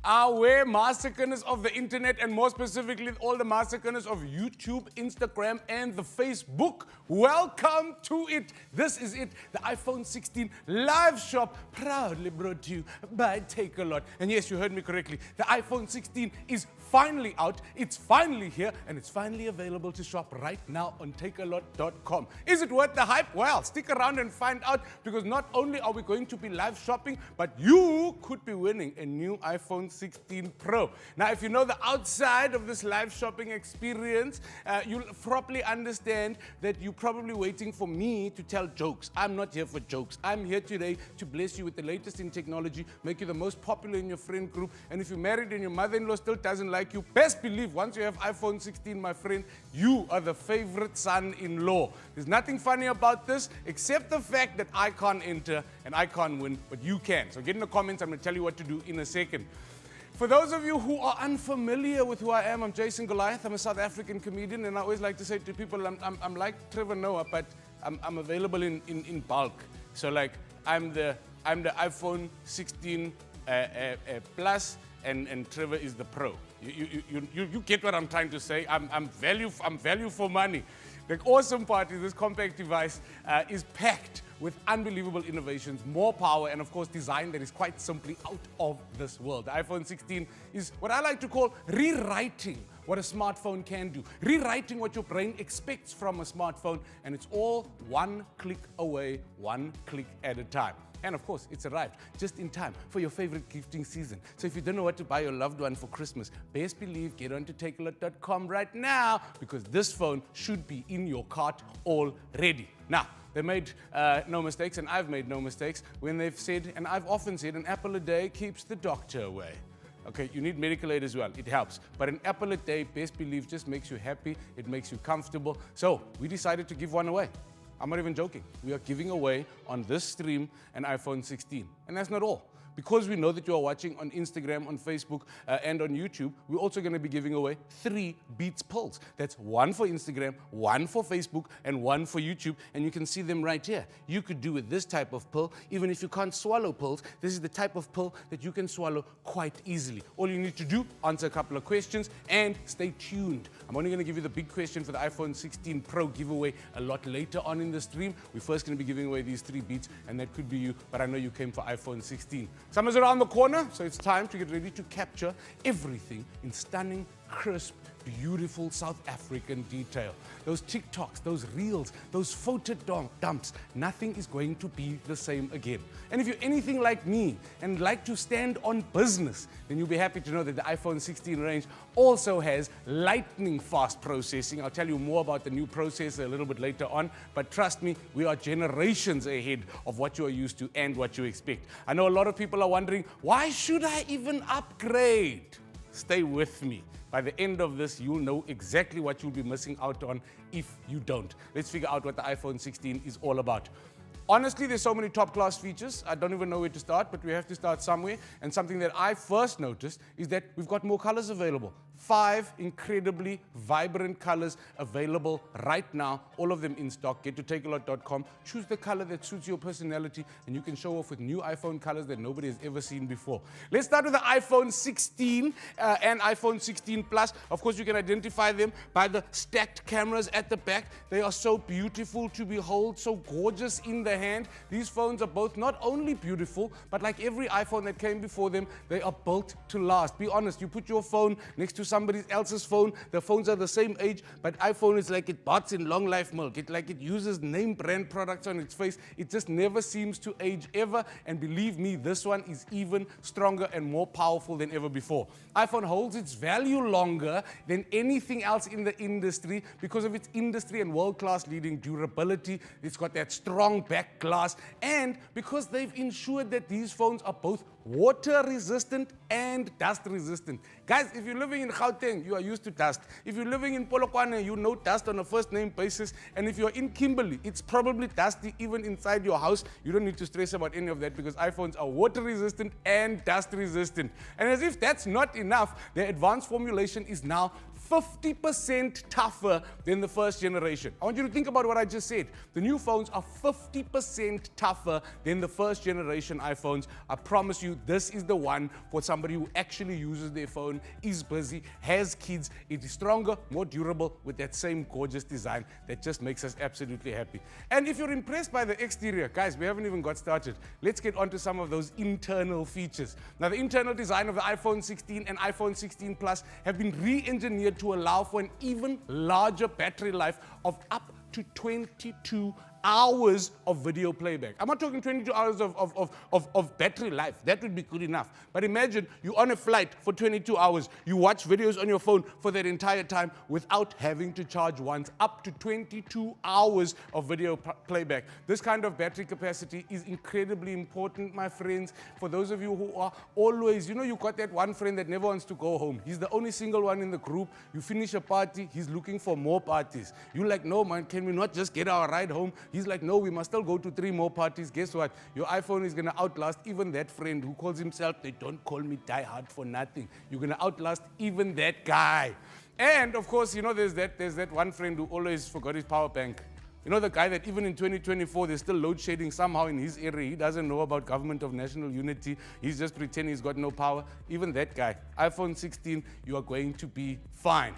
Our massacres of the internet, and more specifically all the massacres of YouTube, Instagram, and the Facebook. Welcome to it. This is it, the iPhone 16 live shop, proudly brought to you by Takealot. And yes, you heard me correctly. The iPhone 16 is finally out, it's finally here, and it's finally available to shop right now on takealot.com. Is it worth the hype? Well, stick around and find out, because not only are we going to be live shopping, but you could be winning a new iPhone 16 Pro. Now, if you know the outside of this live shopping experience, you'll properly understand that you're probably waiting for me to tell jokes. I'm not here for jokes. I'm here today to bless you with the latest in technology, make you the most popular in your friend group, and if you're married and your mother-in-law still doesn't like you, best believe once you have iPhone 16, my friend, you are the favorite son-in-law. There's nothing funny about this except the fact that I can't enter and I can't win, but you can. So get in the comments, I'm going to tell you what to do in a second. For those of you who are unfamiliar with who I am, I'm Jason Goliath. I'm a South African comedian, and I always like to say to people, I'm like Trevor Noah, but I'm available in bulk. So like, I'm the iPhone 16 Plus, and Trevor is the Pro. You get what I'm trying to say. I'm value for money. The awesome part is this compact device is packed with unbelievable innovations, more power, and of course design that is quite simply out of this world. The iPhone 16 is what I like to call rewriting what a smartphone can do, rewriting what your brain expects from a smartphone, and it's all one click away, one click at a time. And of course, it's arrived just in time for your favorite gifting season. So if you don't know what to buy your loved one for Christmas, best believe get onto takealot.com right now, because this phone should be in your cart already. Now, they made no mistakes, and I've made no mistakes when they've said, and I've often said, an apple a day keeps the doctor away. Okay, you need medical aid as well, it helps. But an apple a day, best believe, just makes you happy, it makes you comfortable. So we decided to give one away. I'm not even joking. We are giving away on this stream an iPhone 16. And that's not all. Because we know that you are watching on Instagram, on Facebook, and on YouTube, we're also going to be giving away 3 Beats pills. That's 1 for Instagram, 1 for Facebook, and 1 for YouTube. And you can see them right here. You could do with this type of pill. Even if you can't swallow pills, this is the type of pill that you can swallow quite easily. All you need to do, answer a couple of questions, and stay tuned. I'm only going to give you the big question for the iPhone 16 Pro giveaway a lot later on in the stream. We're first going to be giving away these 3 Beats, and that could be you, but I know you came for iPhone 16. Summer's around the corner, so it's time to get ready to capture everything in stunning, crisp, beautiful South African detail. Those TikToks, those reels, those photo dumps, nothing is going to be the same again. And if you're anything like me and like to stand on business, then you'll be happy to know that the iPhone 16 range also has lightning fast processing. I'll tell you more about the new processor a little bit later on, but trust me, we are generations ahead of what you are used to and what you expect. I know a lot of people are wondering, why should I even upgrade? Stay with me. By the end of this, you'll know exactly what you'll be missing out on if you don't. Let's figure out what the iPhone 16 is all about. Honestly, there's so many top-class features, I don't even know where to start, but we have to start somewhere. And something that I first noticed is that we've got more colors available. 5 incredibly vibrant colors available right now, all of them in stock. Get to takealot.com, choose the color that suits your personality, and you can show off with new iPhone colors that nobody has ever seen before. Let's start with the iPhone 16 and iPhone 16 Plus. Of course, you can identify them by the stacked cameras at the back. They are so beautiful to behold, so gorgeous in the hand. These phones are both not only beautiful, but like every iPhone that came before them, they are built to last. Be honest, you put your phone next to somebody else's phone, the phones are the same age, but iPhone is like it bots in long life milk. It uses name brand products on its face. It just never seems to age ever, and believe me, this one is even stronger and more powerful than ever before. iPhone holds its value longer than anything else in the industry because of its industry and world-class leading durability. It's got that strong back glass, and because they've ensured that these phones are both water resistant and dust resistant. Guys, if you're living in Gauteng, you are used to dust. If you're living in Polokwane, you know dust on a first name basis. And if you're in Kimberley, it's probably dusty even inside your house. You don't need to stress about any of that because iPhones are water resistant and dust resistant. And as if that's not enough, their advanced formulation is now 50% tougher than the first generation. I want you to think about what I just said. The new phones are 50% tougher than the first generation iPhones. I promise you, this is the one for somebody who actually uses their phone, is busy, has kids. It is stronger, more durable, with that same gorgeous design that just makes us absolutely happy. And if you're impressed by the exterior, guys, we haven't even got started. Let's get onto some of those internal features. Now, the internal design of the iPhone 16 and iPhone 16 Plus have been re-engineered to allow for an even larger battery life of up to 22 hours of video playback. I'm not talking 22 hours of battery life. That would be good enough. But imagine you're on a flight for 22 hours. You watch videos on your phone for that entire time without having to charge once. Up to 22 hours of video playback. This kind of battery capacity is incredibly important, my friends. For those of you who are always, you got that one friend that never wants to go home. He's the only single one in the group. You finish a party, he's looking for more parties. You're like, no, man, can we not just get our ride home? He's like, no, we must still go to 3 more parties. Guess what? Your iPhone is going to outlast even that friend who calls himself, they don't call me die hard for nothing. You're going to outlast even that guy. And of course, there's that one friend who always forgot his power bank. The guy that even in 2024, there's still load shedding somehow in his area. He doesn't know about government of national unity. He's just pretending he's got no power. Even that guy, iPhone 16, you are going to be fine.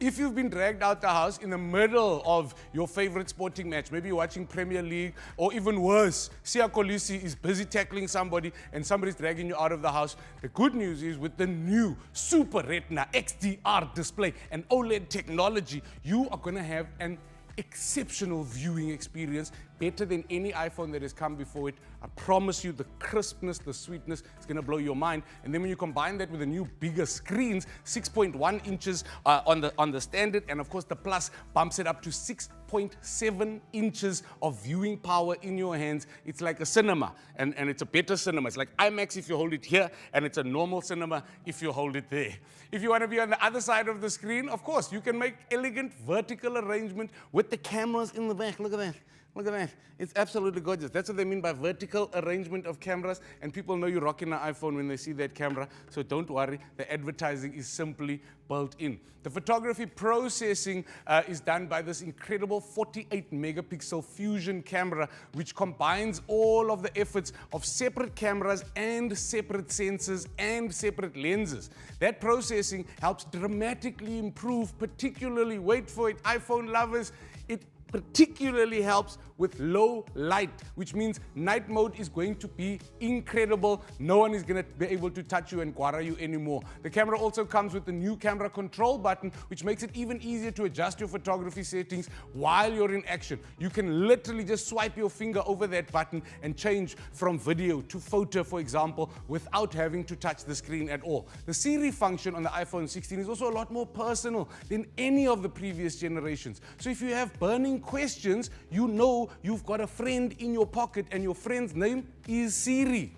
If you've been dragged out the house in the middle of your favorite sporting match, maybe you're watching Premier League, or even worse, Siya Kolisi is busy tackling somebody and somebody's dragging you out of the house. The good news is with the new Super Retina XDR display and OLED technology, you are going to have an exceptional viewing experience, better than any iPhone that has come before it. I promise you, the crispness, the sweetness is going to blow your mind. And then when you combine that with the new bigger screens, 6.1 inches on the standard, and of course the Plus bumps it up to 6.7 inches of viewing power in your hands. It's like a cinema, and it's a better cinema. It's like IMAX if you hold it here, and it's a normal cinema if you hold it there. If you want to be on the other side of the screen, of course, you can make elegant vertical arrangement with the cameras in the back. Look at that. Look at that. It's absolutely gorgeous. That's what they mean by vertical arrangement of cameras, and people know you're rocking an iPhone when they see that camera, so don't worry. The advertising is simply built in. The photography processing is done by this incredible 48 megapixel fusion camera, which combines all of the efforts of separate cameras and separate sensors and separate lenses. That processing helps dramatically improve, particularly, wait for it, iPhone lovers, it particularly helps with low light, which means night mode is going to be incredible. No one is going to be able to touch you and guara you anymore. The camera also comes with the new camera control button, which makes it even easier to adjust your photography settings while you're in action. You can literally just swipe your finger over that button and change from video to photo, for example, without having to touch the screen at all. The Siri function on the iPhone 16 is also a lot more personal than any of the previous generations. So if you have burning questions, you've got a friend in your pocket, and your friend's name is Siri.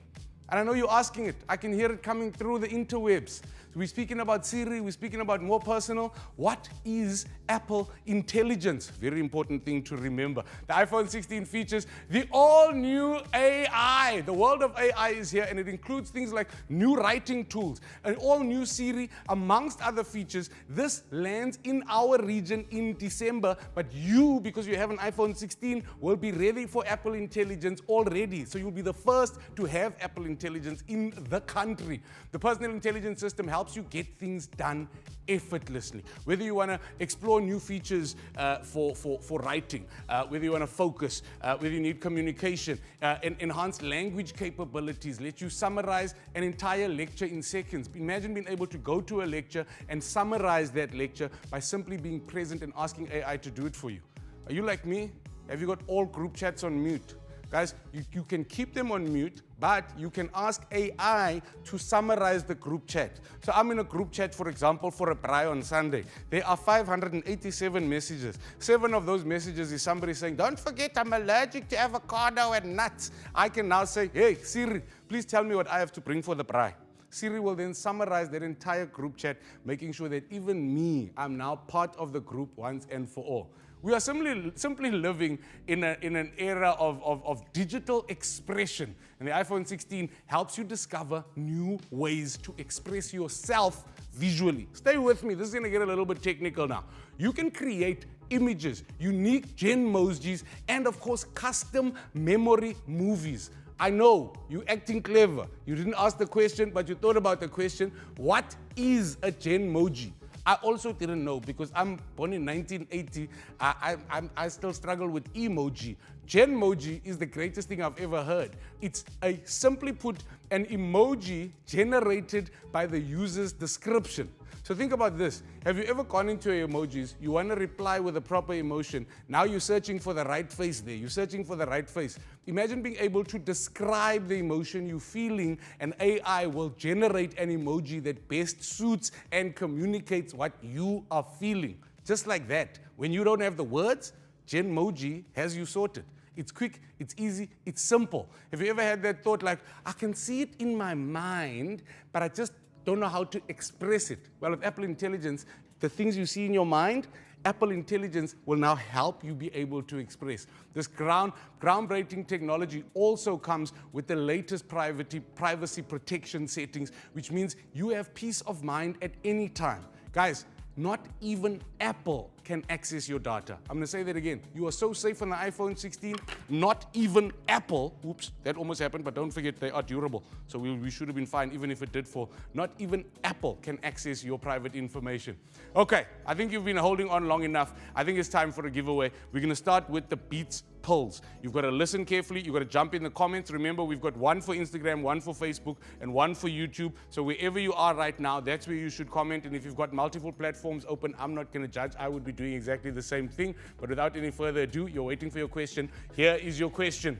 And I know you're asking it. I can hear it coming through the interwebs. So we're speaking about Siri, we're speaking about more personal. What is Apple Intelligence? Very important thing to remember. The iPhone 16 features the all-new AI. The world of AI is here, and it includes things like new writing tools, an all-new Siri, amongst other features. This lands in our region in December, but you, because you have an iPhone 16, will be ready for Apple Intelligence already. So you'll be the first to have Apple Intelligence in the country. The personal intelligence system helps you get things done effortlessly. Whether you want to explore new features for writing, whether you want to focus, whether you need communication, enhanced language capabilities, let you summarize an entire lecture in seconds. Imagine being able to go to a lecture and summarize that lecture by simply being present and asking AI to do it for you. Are you like me? Have you got all group chats on mute? Guys, you can keep them on mute, but you can ask AI to summarize the group chat. So I'm in a group chat, for example, for a braai on Sunday. There are 587 messages. 7 of those messages is somebody saying, don't forget, I'm allergic to avocado and nuts. I can now say, hey, Siri, please tell me what I have to bring for the braai. Siri will then summarize that entire group chat, making sure that even me, I'm now part of the group once and for all. We are simply living in an era of digital expression. And the iPhone 16 helps you discover new ways to express yourself visually. Stay with me, this is gonna get a little bit technical now. You can create images, unique genmojis, and of course, custom memory movies. I know, you acting clever. You didn't ask the question, but you thought about the question. What is a genmoji? I also didn't know because I'm born in 1980. I still struggle with emoji. Genmoji is the greatest thing I've ever heard. It's simply put, an emoji generated by the user's description. So think about this. Have you ever gone into your emojis, you want to reply with a proper emotion, now you're searching for the right face there, you're searching for the right face. Imagine being able to describe the emotion you're feeling, and AI will generate an emoji that best suits and communicates what you are feeling. Just like that. When you don't have the words, Genmoji has you sorted. It's quick, it's easy, it's simple. Have you ever had that thought like, I can see it in my mind, but I just don't know how to express it? Well, with Apple Intelligence, the things you see in your mind, Apple Intelligence will now help you be able to express. This groundbreaking technology also comes with the latest privacy protection settings, which means you have peace of mind at any time. Guys, not even Apple can access your data. I'm gonna say that again. You are so safe on the iPhone 16, not even Apple, oops, that almost happened, but don't forget they are durable. So we should have been fine even if it did fall. Not even Apple can access your private information. Okay, I think you've been holding on long enough. I think it's time for a giveaway. We're gonna start with the Beats Pulse. You've got to listen carefully. You've got to jump in the comments. Remember, we've got one for Instagram, one for Facebook, and one for YouTube. So wherever you are right now, that's where you should comment. And if you've got multiple platforms open, I'm not going to judge. I would be doing exactly the same thing. But without any further ado, you're waiting for your question. Here is your question.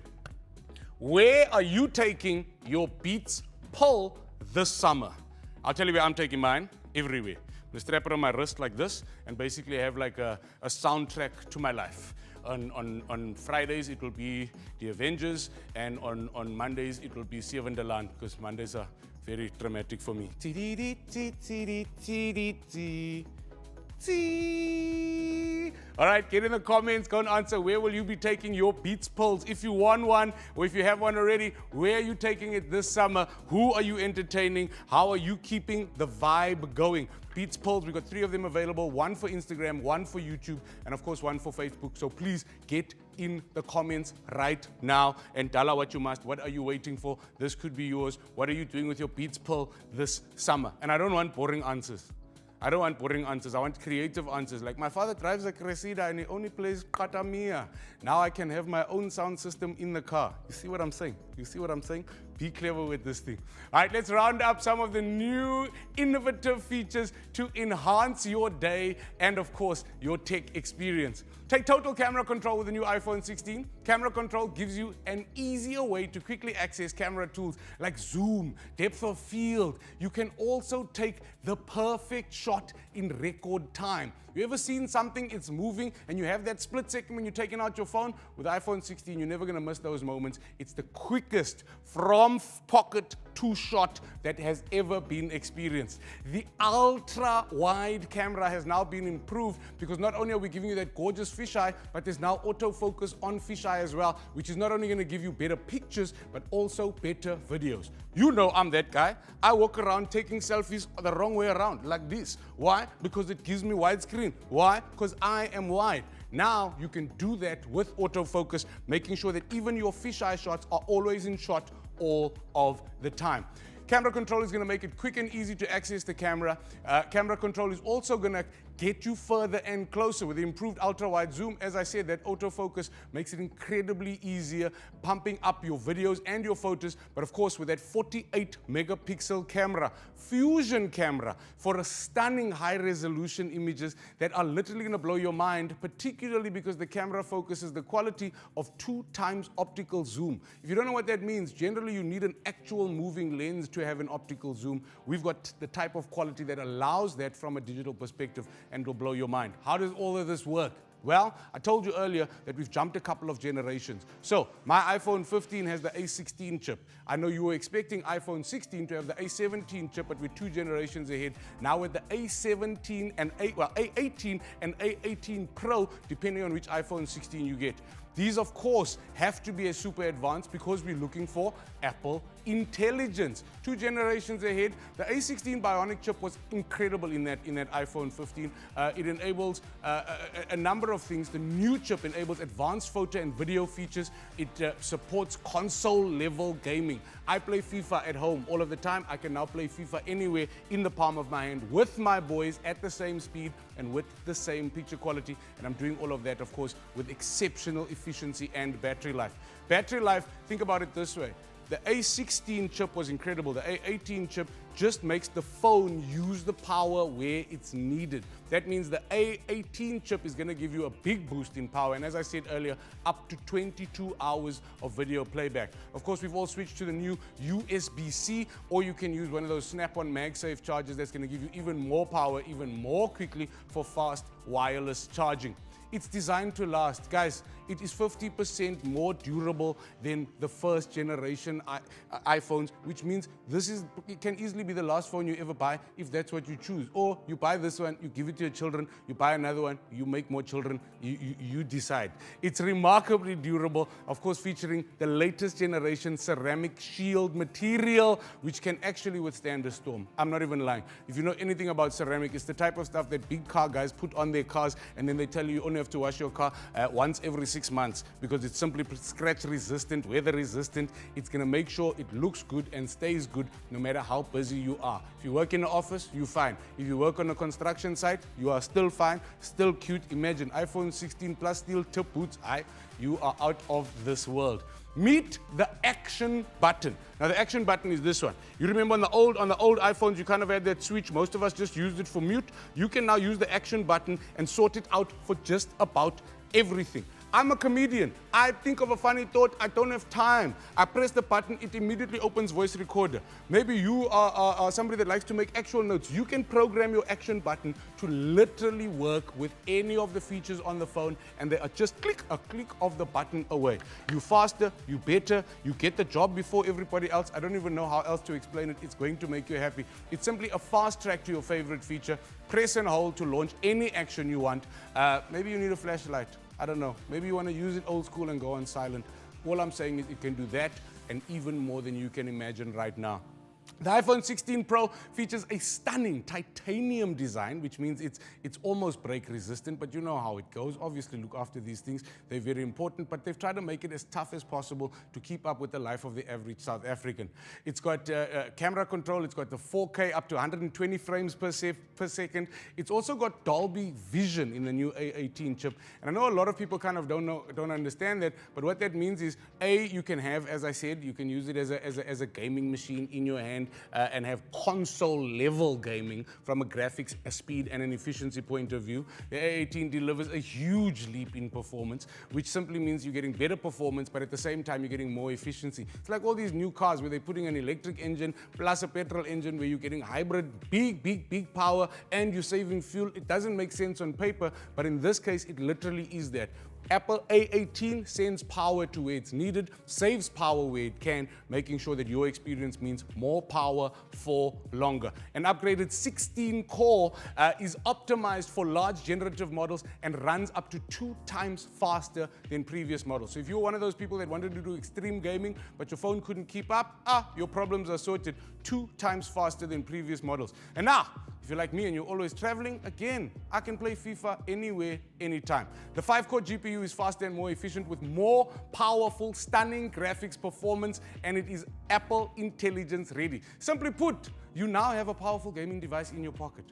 Where are you taking your Beats Pull this summer? I'll tell you where I'm taking mine. Everywhere. I'm going to strap it on my wrist like this and basically have like a soundtrack to my life. On Fridays, it will be The Avengers, and on Mondays, it will be Sevendeland, because Mondays are very dramatic for me. All right, get in the comments, go and answer. Where will you be taking your Beats Pulse? If you won one, or if you have one already, where are you taking it this summer? Who are you entertaining? How are you keeping the vibe going? Beats Pulse, we've got 3 of them available, one for Instagram, one for YouTube, and of course one for Facebook. So please get in the comments right now and tell us what you must. What are you waiting for? This could be yours. What are you doing with your Beats Pulse this summer? And I don't want boring answers. I don't want boring answers. I want creative answers. Like, my father drives a Cressida and he only plays Katamia. Now I can have my own sound system in the car. You see what I'm saying? You see what I'm saying? Be clever with this thing. All right, let's round up some of the new innovative features to enhance your day and, of course, your tech experience. Take total camera control with the new iPhone 16. Camera control gives you an easier way to quickly access camera tools like zoom, depth of field. You can also take the perfect shot in record time. You ever seen something, it's moving, and you have that split second when you're taking out your phone? With iPhone 16, you're never gonna miss those moments. It's the quickest from pocket to shot that has ever been experienced. The ultra-wide camera has now been improved because not only are we giving you that gorgeous fisheye, but there's now autofocus on fisheye as well, which is not only gonna give you better pictures, but also better videos. You know I'm that guy. I walk around taking selfies the wrong way around, like this. Why? Because it gives me widescreen. Why? Because I am wide. Now you can do that with autofocus, making sure that even your fisheye shots are always in shot all of the time. Camera control is going to make it quick and easy to access the camera. Camera control is also going to get you further and closer with the improved ultra-wide zoom. As I said, that autofocus makes it incredibly easier, pumping up your videos and your photos. But of course, with that 48 megapixel camera, fusion camera, for a stunning high-resolution images that are literally going to blow your mind, particularly because the camera focuses the quality of 2 times optical zoom. If you don't know what that means, generally you need an actual moving lens to have an optical zoom. We've got the type of quality that allows that from a digital perspective and will blow your mind. How does all of this work? Well, I told you earlier that we've jumped a couple of generations. So my iPhone 15 has the A16 chip. I know you were expecting iPhone 16 to have the A17 chip, but we're 2 generations ahead. Now with the A17 and A18 and A18 Pro, depending on which iPhone 16 you get. These, of course, have to be a super advanced because we're looking for Apple intelligence. 2 generations ahead. The A16 Bionic chip was incredible in that iPhone 15. It enables a number of things. The new chip enables advanced photo and video features. It supports console-level gaming. I play FIFA at home all of the time. I can now play FIFA anywhere in the palm of my hand with my boys at the same speed and with the same picture quality. And I'm doing all of that, of course, with exceptional efficiency and battery life. Battery life, think about it this way. The A16 chip was incredible. The A18 chip just makes the phone use the power where it's needed. That means the A18 chip is going to give you a big boost in power. And as I said earlier, up to 22 hours of video playback. Of course, we've all switched to the new USB-C, or you can use one of those Snap-on MagSafe chargers that's going to give you even more power, even more quickly for fast wireless charging. It's designed to last. Guys, it is 50% more durable than the first generation iPhones, which means it can easily be the last phone you ever buy if that's what you choose. Or you buy this one, you give it to your children, you buy another one, you make more children, you decide. It's remarkably durable, of course, featuring the latest generation ceramic shield material, which can actually withstand a storm. I'm not even lying. If you know anything about ceramic, it's the type of stuff that big car guys put on their cars, and then they tell you only have to wash your car once every 6 months because it's simply scratch resistant, weather resistant. It's going to make sure it looks good and stays good no matter how busy you are. If you work in an office, you're fine. If you work on a construction site, you are still fine, still cute. Imagine iPhone 16 plus steel tip boots. You are out of this world. Meet the action button. Now the action button is this one. You remember on the old iPhones, you kind of had that switch. Most of us just used it for mute. You can now use the action button and sort it out for just about everything. I'm a comedian. I think of a funny thought. I don't have time. I press the button. It immediately opens voice recorder. Maybe you are somebody that likes to make actual notes. You can program your action button to literally work with any of the features on the phone, and they are just a click of the button away. You faster, you better, you get the job before everybody else. I don't even know how else to explain it. It's going to make you happy. It's simply a fast track to your favorite feature. Press and hold to launch any action you want. Maybe you need a flashlight. I don't know. Maybe you want to use it old school and go on silent. All I'm saying is it can do that and even more than you can imagine right now. The iPhone 16 Pro features a stunning titanium design, which means it's almost break resistant, but you know how it goes. Obviously, look after these things. They're very important, but they've tried to make it as tough as possible to keep up with the life of the average South African. It's got camera control. It's got the 4K up to 120 frames per second. It's also got Dolby Vision in the new A18 chip. And I know a lot of people kind of don't understand that, but what that means is, you can have, as I said, you can use it as a gaming machine in your hand. And have console-level gaming from a graphics, a speed, and an efficiency point of view. The A18 delivers a huge leap in performance, which simply means you're getting better performance, but at the same time, you're getting more efficiency. It's like all these new cars where they're putting an electric engine plus a petrol engine where you're getting hybrid, big power, and you're saving fuel. It doesn't make sense on paper, but in this case, it literally is that. Apple A18 sends power to where it's needed, saves power where it can, making sure that your experience means more power for longer. An upgraded 16-core is optimized for large generative models and runs up to 2 times faster than previous models. So if you're one of those people that wanted to do extreme gaming, but your phone couldn't keep up, your problems are sorted. 2 times faster than previous models. And now, if you're like me and you're always traveling, again, I can play FIFA anywhere, anytime. The 5-core GPU is faster and more efficient with more powerful, stunning graphics performance, and it is Apple Intelligence ready. Simply put, you now have a powerful gaming device in your pocket.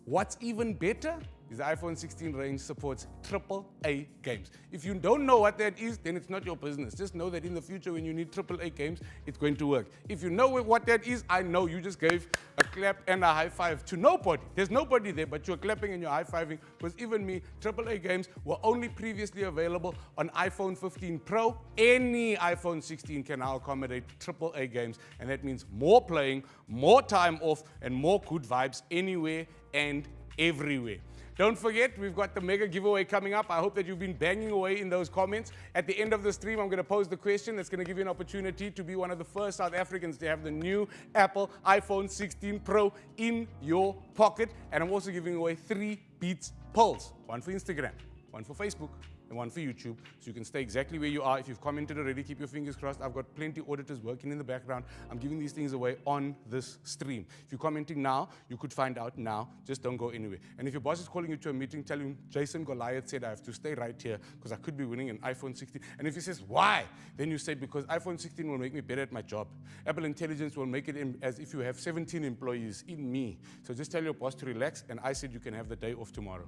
What's even better is the iPhone 16 range supports AAA games. If you don't know what that is, then it's not your business. Just know that in the future when you need AAA games, it's going to work. If you know what that is, I know you just gave a clap and a high five to nobody. There's nobody there, but you're clapping and you're high fiving, because even me, AAA games were only previously available on iPhone 15 Pro. Any iPhone 16 can now accommodate AAA games, and that means more playing, more time off, and more good vibes anywhere and everywhere. Don't forget, we've got the mega giveaway coming up. I hope that you've been banging away in those comments. At the end of the stream, I'm going to pose the question that's going to give you an opportunity to be one of the first South Africans to have the new Apple iPhone 16 Pro in your pocket. And I'm also giving away 3 Beats polls. One for Instagram, one for Facebook, and one for YouTube, so you can stay exactly where you are. If you've commented already, keep your fingers crossed. I've got plenty of auditors working in the background. I'm giving these things away on this stream. If you're commenting now, you could find out now. Just don't go anywhere. And if your boss is calling you to a meeting, tell him, Jason Goliath said I have to stay right here because I could be winning an iPhone 16. And if he says, why? Then you say, because iPhone 16 will make me better at my job. Apple Intelligence will make it as if you have 17 employees in me. So just tell your boss to relax, and I said you can have the day off tomorrow.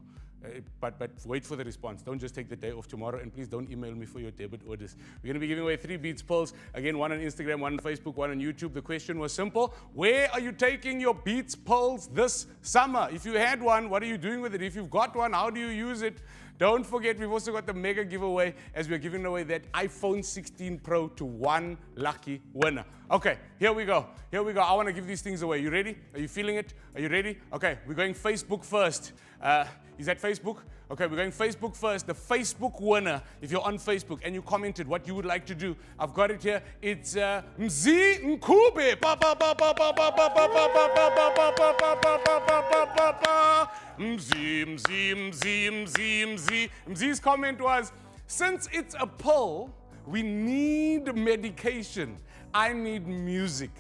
But wait for the response. Don't just take the day off tomorrow, and please don't email me for your debit orders. We're going to be giving away 3 Beats polls. Again, one on Instagram, one on Facebook, one on YouTube. The question was simple. Where are you taking your Beats polls this summer? If you had one, what are you doing with it? If you've got one, how do you use it? Don't forget, we've also got the mega giveaway as we're giving away that iPhone 16 Pro to 1 lucky winner. Okay, here we go. Here we go. I want to give these things away. You ready? Are you feeling it? Are you ready? Okay, we're going Facebook first. Is that Facebook? Okay, we're going Facebook first. The Facebook winner, if you're on Facebook and you commented what you would like to do, I've got it here. It's Mzi Nkube. Mzi. Mzi's comment was, since it's a poll, we need medication. I need music.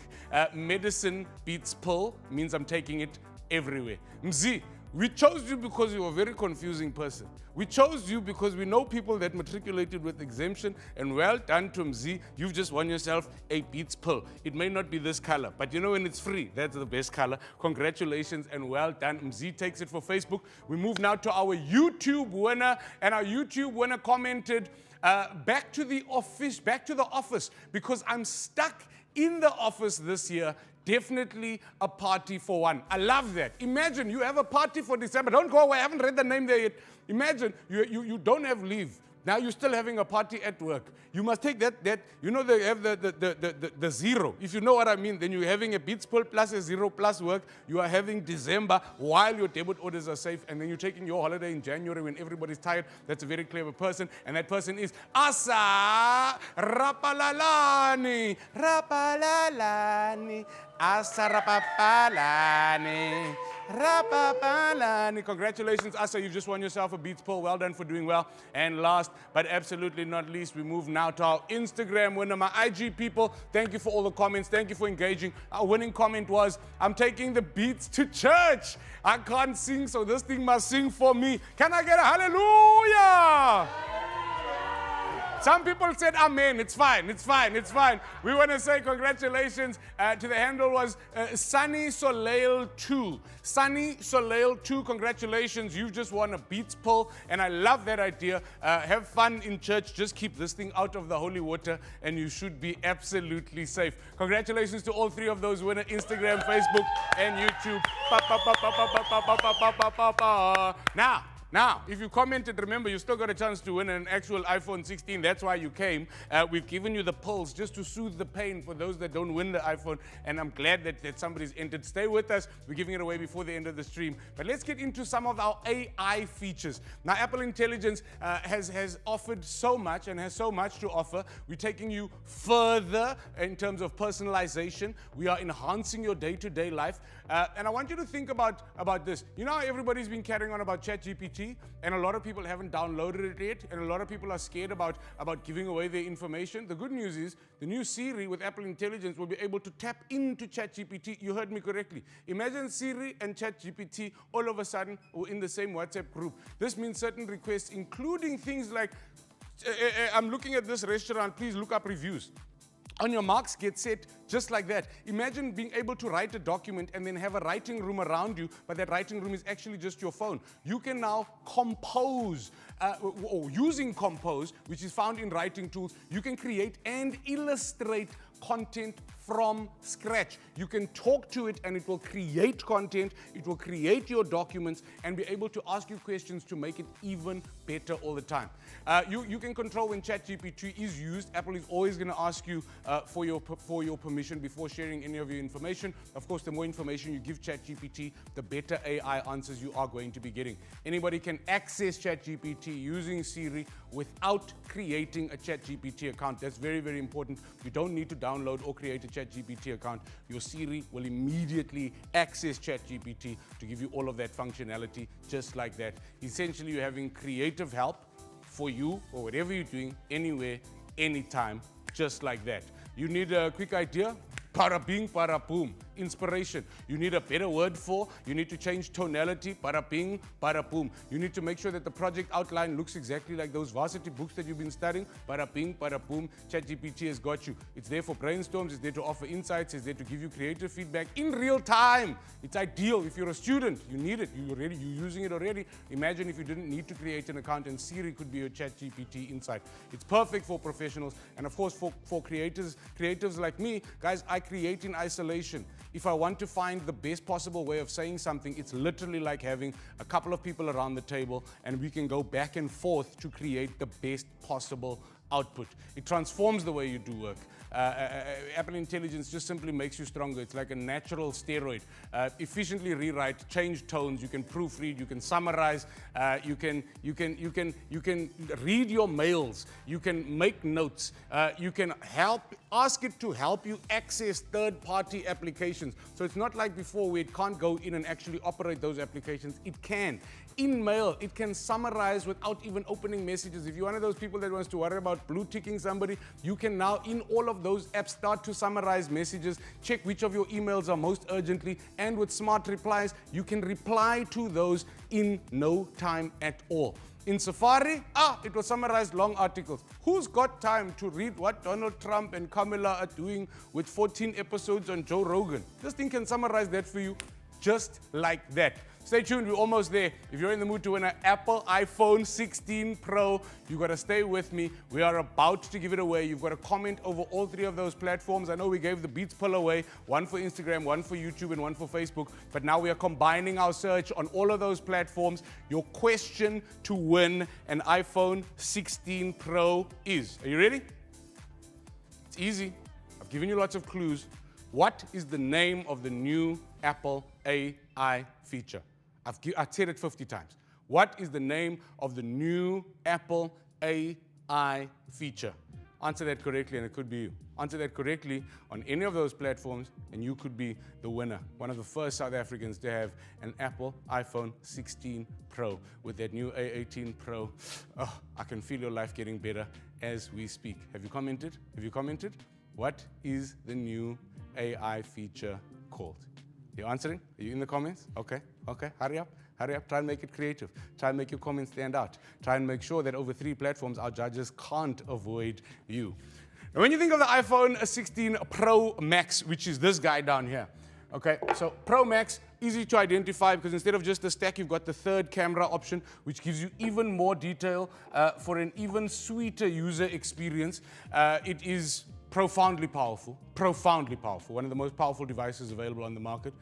Medicine beats pill means I'm taking it everywhere. Mzi, we chose you because you're a very confusing person. We chose you because we know people that matriculated with exemption, and well done to Mzi. You've just won yourself a Beats pill. It may not be this color, but you know when it's free, that's the best color. Congratulations and well done. Mzi takes it for Facebook. We move now to our YouTube winner, and our YouTube winner commented, back to the office, because I'm stuck in the office this year. Definitely a party for one. I love that. Imagine you have a party for December. Don't go away. I haven't read the name there yet. Imagine you don't have leave. Now you're still having a party at work. You must take that you know they have the zero. If you know what I mean, then you're having a Beats pill plus a zero plus work. You are having December while your debit orders are safe, and then you're taking your holiday in January when everybody's tired. That's a very clever person, and that person is Asa Rapalalani. Asa Rapapalani. Rapapalani. Congratulations, Asa. You've just won yourself a Beats poll. Well done for doing well. And last, but absolutely not least, we move now to our Instagram winner, my IG people. Thank you for all the comments. Thank you for engaging. Our winning comment was, I'm taking the Beats to church. I can't sing, so this thing must sing for me. Can I get a hallelujah? Some people said amen. It's fine. It's fine. It's fine. We want to say congratulations to the handle was Sunny Soleil 2. Sunny Soleil 2, congratulations. You've just won a Beats poll, and I love that idea. Have fun in church. Just keep this thing out of the holy water, and you should be absolutely safe. Congratulations to all 3 of those winners, Instagram, Facebook, and YouTube. Now, if you commented, remember, you still got a chance to win an actual iPhone 16. That's why you came. We've given you the polls just to soothe the pain for those that don't win the iPhone, and I'm glad that somebody's entered. Stay with us. We're giving it away before the end of the stream. But let's get into some of our AI features. Now, Apple Intelligence has offered so much and has so much to offer. We're taking you further in terms of personalization. We are enhancing your day-to-day life. And I want you to think about this. You know how everybody's been carrying on about ChatGPT, and a lot of people haven't downloaded it yet, and a lot of people are scared about giving away their information. The good news is the new Siri with Apple Intelligence will be able to tap into ChatGPT. You heard me correctly. Imagine Siri and ChatGPT all of a sudden were in the same WhatsApp group. This means certain requests, including things like, I'm looking at this restaurant, please look up reviews. On your marks, get set, just like that. Imagine being able to write a document and then have a writing room around you, but that writing room is actually just your phone. You can now compose, or using Compose, which is found in writing tools, you can create and illustrate content from scratch. You can talk to it and it will create content, it will create your documents and be able to ask you questions to make it even better all the time. You can control when ChatGPT is used. Apple is always going to ask you for your permission before sharing any of your information. Of course, the more information you give ChatGPT, the better AI answers you are going to be getting. Anybody can access ChatGPT using Siri without creating a ChatGPT account. That's very, very important. You don't need to download or create a ChatGPT account. Your Siri will immediately access ChatGPT to give you all of that functionality just like that. Essentially, you're having creative help for you or whatever you're doing, anywhere, anytime, just like that. You need a quick idea? Para bing, para boom. Inspiration. You need a better word for, you need to change tonality, para bing, para boom. You need to make sure that the project outline looks exactly like those varsity books that you've been studying, para bing, para boom. ChatGPT has got you. It's there for brainstorms, it's there to offer insights, it's there to give you creative feedback in real time. It's ideal. If you're a student, you need it. You're using it already. Imagine if you didn't need to create an account and Siri could be your ChatGPT insight. It's perfect for professionals and of course for creatives like me. Guys, I create in isolation. If I want to find the best possible way of saying something, it's literally like having a couple of people around the table and we can go back and forth to create the best possible output. It transforms the way you do work. Apple Intelligence just simply makes you stronger. It's like a natural steroid. Efficiently rewrite, change tones, you can proofread, you can summarize, you can read your mails, you can make notes, you can ask it to help you access third-party applications. So it's not like before where it can't go in and actually operate those applications. It can. In mail, it can summarize without even opening messages. If you're one of those people that wants to worry about blue ticking somebody, you can now, in all of those apps, start to summarize messages, check which of your emails are most urgently, and with smart replies, you can reply to those in no time at all. In Safari, it will summarize long articles. Who's got time to read what Donald Trump and Kamala are doing with 14 episodes on Joe Rogan? This thing can summarize that for you just like that. Stay tuned, we're almost there. If you're in the mood to win an Apple iPhone 16 Pro, you got to stay with me. We are about to give it away. You've got to comment over all three of those platforms. I know we gave the Beats Pill away, one for Instagram, one for YouTube, and one for Facebook. But now we are combining our search on all of those platforms. Your question to win an iPhone 16 Pro is, are you ready? It's easy. I've given you lots of clues. What is the name of the new Apple AI feature? I've said it 50 times. What is the name of the new Apple AI feature? Answer that correctly and it could be you. Answer that correctly on any of those platforms and you could be the winner. One of the first South Africans to have an Apple iPhone 16 Pro with that new A18 Pro. Oh, I can feel your life getting better as we speak. Have you commented? Have you commented? What is the new AI feature called? You answering? Are you in the comments? Okay, hurry up, try and make it creative. Try and make your comments stand out. Try and make sure that over 3 platforms, our judges can't avoid you. Now, when you think of the iPhone 16 Pro Max, which is this guy down here, okay, so Pro Max, easy to identify because instead of just the stack, you've got the third camera option, which gives you even more detail for an even sweeter user experience. It is profoundly powerful, one of the most powerful devices available on the market.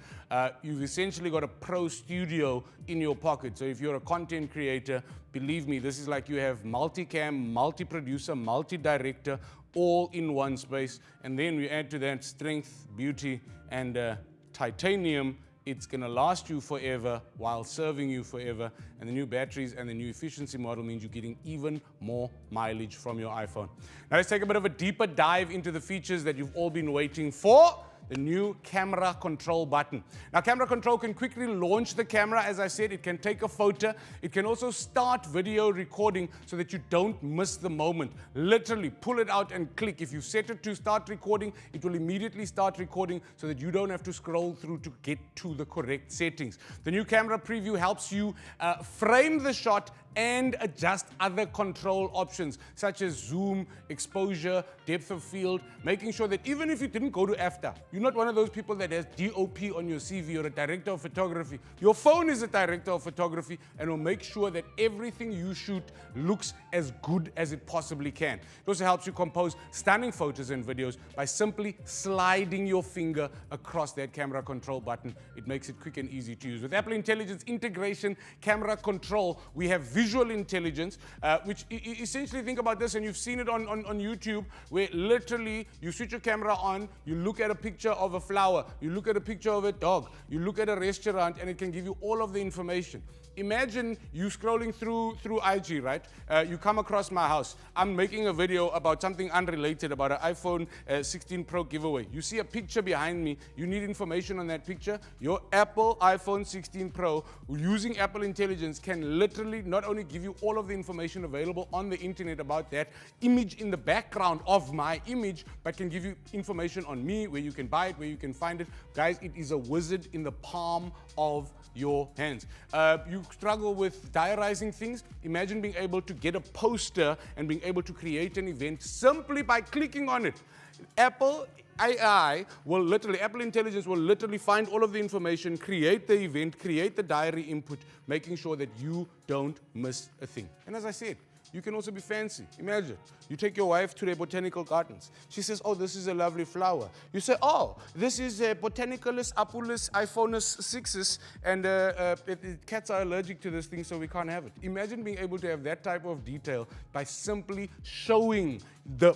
You've essentially got a Pro Studio in your pocket. So if you're a content creator, believe me, this is like you have multicam, multi-producer, multi-director, all in one space. And then we add to that strength, beauty, and titanium. It's going to last you forever while serving you forever. And the new batteries and the new efficiency model means you're getting even more mileage from your iPhone. Now let's take a bit of a deeper dive into the features that you've all been waiting for. The new camera control button. Now, camera control can quickly launch the camera. As I said, it can take a photo. It can also start video recording so that you don't miss the moment. Literally, pull it out and click. If you set it to start recording, it will immediately start recording so that you don't have to scroll through to get to the correct settings. The new camera preview helps you frame the shot, and adjust other control options such as zoom, exposure, depth of field, making sure that even if you didn't go to AFTA, you're not one of those people that has DOP on your CV or a director of photography. Your phone is a director of photography and will make sure that everything you shoot looks as good as it possibly can. It also helps you compose stunning photos and videos by simply sliding your finger across that camera control button. It makes it quick and easy to use. With Apple Intelligence Integration Camera Control, we have visual intelligence, which essentially, think about this, and you've seen it on YouTube, where literally you switch your camera on, you look at a picture of a flower, you look at a picture of a dog, you look at a restaurant, and it can give you all of the information. Imagine you scrolling through IG, right? You come across my house. I'm making a video about something unrelated, about an iPhone 16 Pro giveaway. You see a picture behind me. You need information on that picture. Your Apple iPhone 16 Pro, using Apple Intelligence, can literally not only give you all of the information available on the internet about that image in the background of my image, but can give you information on me, where you can buy it, where you can find it. Guys, it is a wizard in the palm of your hands. You struggle with diarizing things. Imagine being able to get a poster and being able to create an event simply by clicking on it. Apple Intelligence will literally find all of the information, create the event, create the diary input, making sure that you don't miss a thing. And as I said, you can also be fancy. Imagine, you take your wife to the botanical gardens. She says, oh, this is a lovely flower. You say, oh, this is a Botanicalus apulus iPhonus 6, and cats are allergic to this thing, so we can't have it. Imagine being able to have that type of detail by simply showing the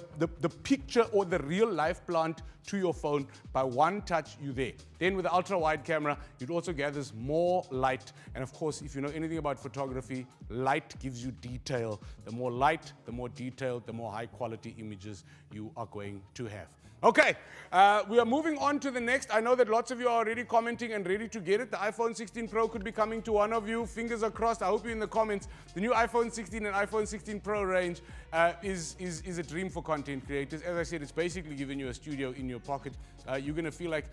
picture or the real life plant to your phone. By one touch, you're there. Then with the ultra-wide camera, it also gathers more light. And of course, if you know anything about photography, light gives you detail. The more light, the more detailed, the more high-quality images you are going to have. Okay, we are moving on to the next. I know that lots of you are already commenting and ready to get it. The iPhone 16 Pro could be coming to one of you. Fingers are crossed. I hope you're in the comments. The new iPhone 16 and iPhone 16 Pro range is a dream for content creators. As I said, it's basically giving you a studio in your pocket. You're going to feel like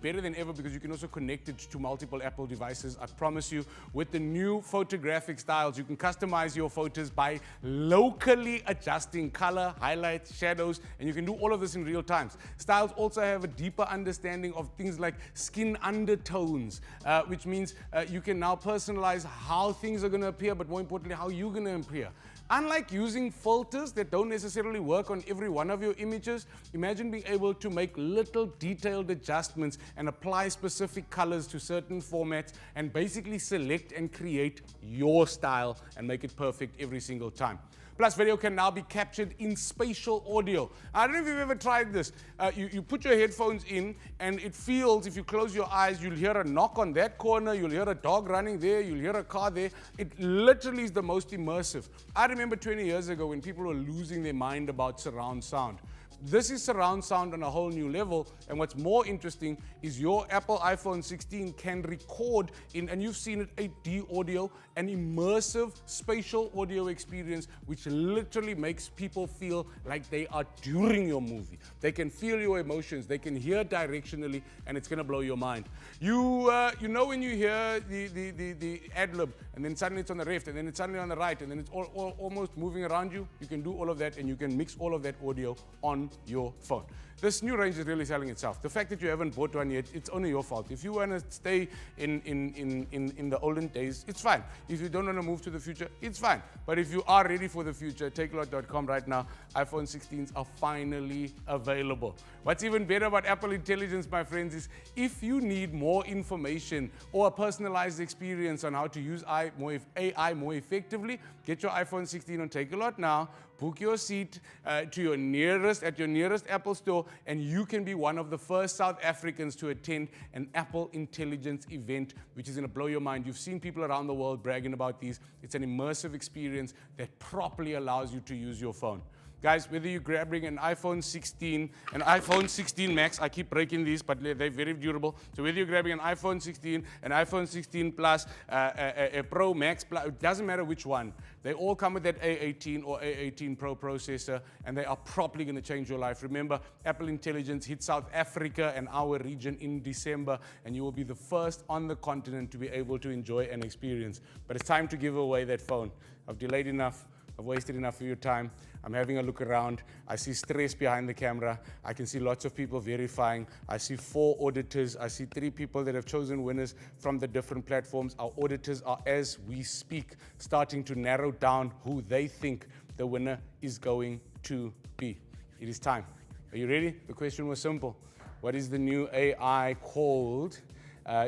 better than ever because you can also connect it to multiple Apple devices. I promise you, with the new photographic styles, you can customize your photos by locally adjusting color, highlights, shadows, and you can do all of this in real time. Styles also have a deeper understanding of things like skin undertones, which means you can now personalize how things are going to appear, but more importantly, how you're going to appear. Unlike using filters that don't necessarily work on every one of your images, imagine being able to make little detailed adjustments and apply specific colors to certain formats and basically select and create your style and make it perfect every single time. Plus, video can now be captured in spatial audio. I don't know if you've ever tried this. You put your headphones in, and it feels, if you close your eyes, you'll hear a knock on that corner, you'll hear a dog running there, you'll hear a car there. It literally is the most immersive. I remember 20 years ago when people were losing their mind about surround sound. This is surround sound on a whole new level, and what's more interesting is your Apple iPhone 16 can record in, and you've seen it, 8D audio, an immersive spatial audio experience which literally makes people feel like they are during your movie. They can feel your emotions, they can hear directionally, and it's going to blow your mind. You know when you hear the ad-lib, and then suddenly it's on the left, and then it's suddenly on the right, and then it's almost moving around you, you can do all of that, and you can mix all of that audio on your phone. This new range is really selling itself. The fact that you haven't bought one yet, it's only your fault. If you want to stay in the olden days, it's fine. If you don't want to move to the future, it's fine. But if you are ready for the future, takealot.com right now, iPhone 16s are finally available. What's even better about Apple Intelligence, my friends, is if you need more information or a personalized experience on how to use AI more effectively, get your iPhone 16 on Takealot now. Book your seat at your nearest Apple store, and you can be one of the first South Africans to attend an Apple Intelligence event, which is going to blow your mind. You've seen people around the world bragging about these. It's an immersive experience that properly allows you to use your phone. Guys, whether you're grabbing an iPhone 16, an iPhone 16 Max, I keep breaking these, but they're very durable. So whether you're grabbing an iPhone 16, an iPhone 16 Plus, a Pro Max Plus, it doesn't matter which one. They all come with that A18 or A18 Pro processor, and they are properly going to change your life. Remember, Apple Intelligence hit South Africa and our region in December, and you will be the first on the continent to be able to enjoy and experience. But it's time to give away that phone. I've delayed enough. I've wasted enough of your time. I'm having a look around. I see stress behind the camera. I can see lots of people verifying. I see 4 auditors. I see 3 people that have chosen winners from the different platforms. Our auditors are, as we speak, starting to narrow down who they think the winner is going to be. It is time. Are you ready? The question was simple. What is the new AI called?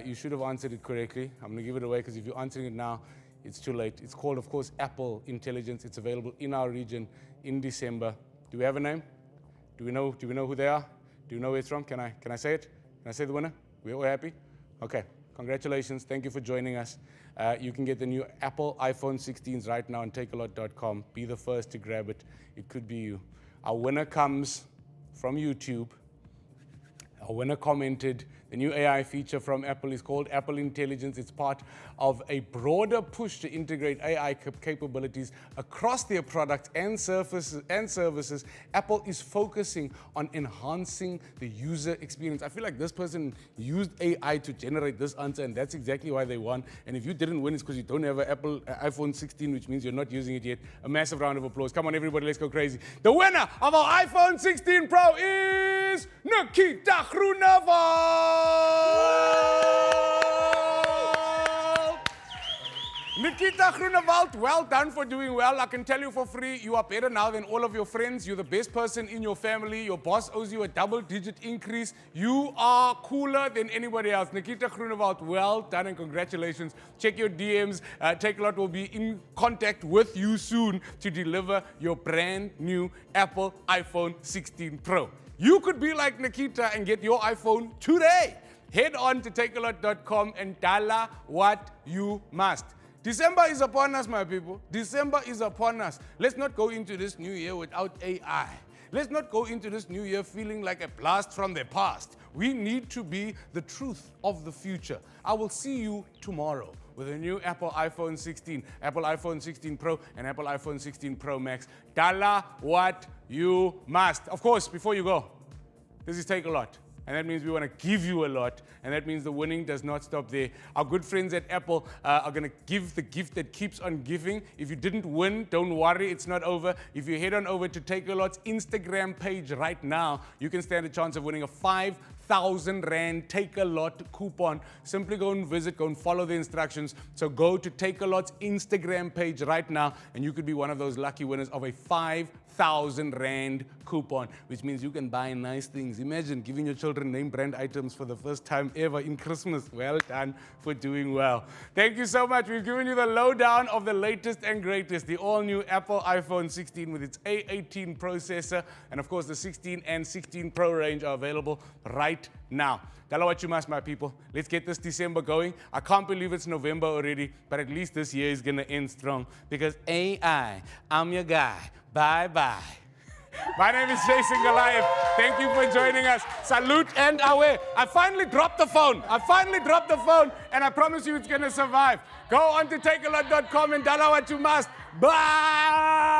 You should have answered it correctly. I'm going to give it away because if you're answering it now, it's too late. It's called, of course, Apple Intelligence. It's available in our region in December. Do we have a name? Do we know who they are? Do you know where it's from? Can I say it? Can I say the winner? We're all happy? Okay. Congratulations. Thank you for joining us. You can get the new Apple iPhone 16s right now on takealot.com. Be the first to grab it. It could be you. Our winner comes from YouTube. Our winner commented. The new AI feature from Apple is called Apple Intelligence. It's part of a broader push to integrate AI capabilities across their products and services. Apple is focusing on enhancing the user experience. I feel like this person used AI to generate this answer, and that's exactly why they won. And if you didn't win, it's because you don't have an Apple iPhone 16, which means you're not using it yet. A massive round of applause. Come on, everybody, let's go crazy. The winner of our iPhone 16 Pro is Nikita Groenewald. Nikita Groenewald, well done for doing well. I can tell you for free, you are better now than all of your friends. You're the best person in your family. Your boss owes you a double-digit increase. You are cooler than anybody else. Nikita Groenewald, well done and congratulations. Check your DMs. Takealot will be in contact with you soon to deliver your brand new Apple iPhone 16 Pro. You could be like Nikita and get your iPhone today. Head on to takealot.com and dial what you must. December is upon us, my people. December is upon us. Let's not go into this new year without AI. Let's not go into this new year feeling like a blast from the past. We need to be the truth of the future. I will see you tomorrow with a new Apple iPhone 16, Apple iPhone 16 Pro, and Apple iPhone 16 Pro Max. Dollar what you must. Of course, before you go, this is Takealot. And that means we want to give you a lot. And that means the winning does not stop there. Our good friends at Apple are going to give the gift that keeps on giving. If you didn't win, don't worry, it's not over. If you head on over to Takealot's Instagram page right now, you can stand a chance of winning a 5,000 Rand Takealot coupon. Simply go and follow the instructions. So go to Takealot's Instagram page right now, and you could be one of those lucky winners of a 5,000 Rand coupon, which means you can buy nice things. Imagine giving your children name brand items for the first time ever in Christmas. Well done for doing well. Thank you so much. We've given you the lowdown of the latest and greatest, the all-new Apple iPhone 16 with its A18 processor, and of course the 16 and 16 Pro range are available right now. Tell what you must, my people. Let's get this December going. I can't believe it's November already, but at least this year is going to end strong because AI, I'm your guy. Bye-bye. My name is Jason Goliath. Thank you for joining us. Salute and away. I finally dropped the phone. And I promise you it's going to survive. Go on to takealot.com and dollar what you must. Bye.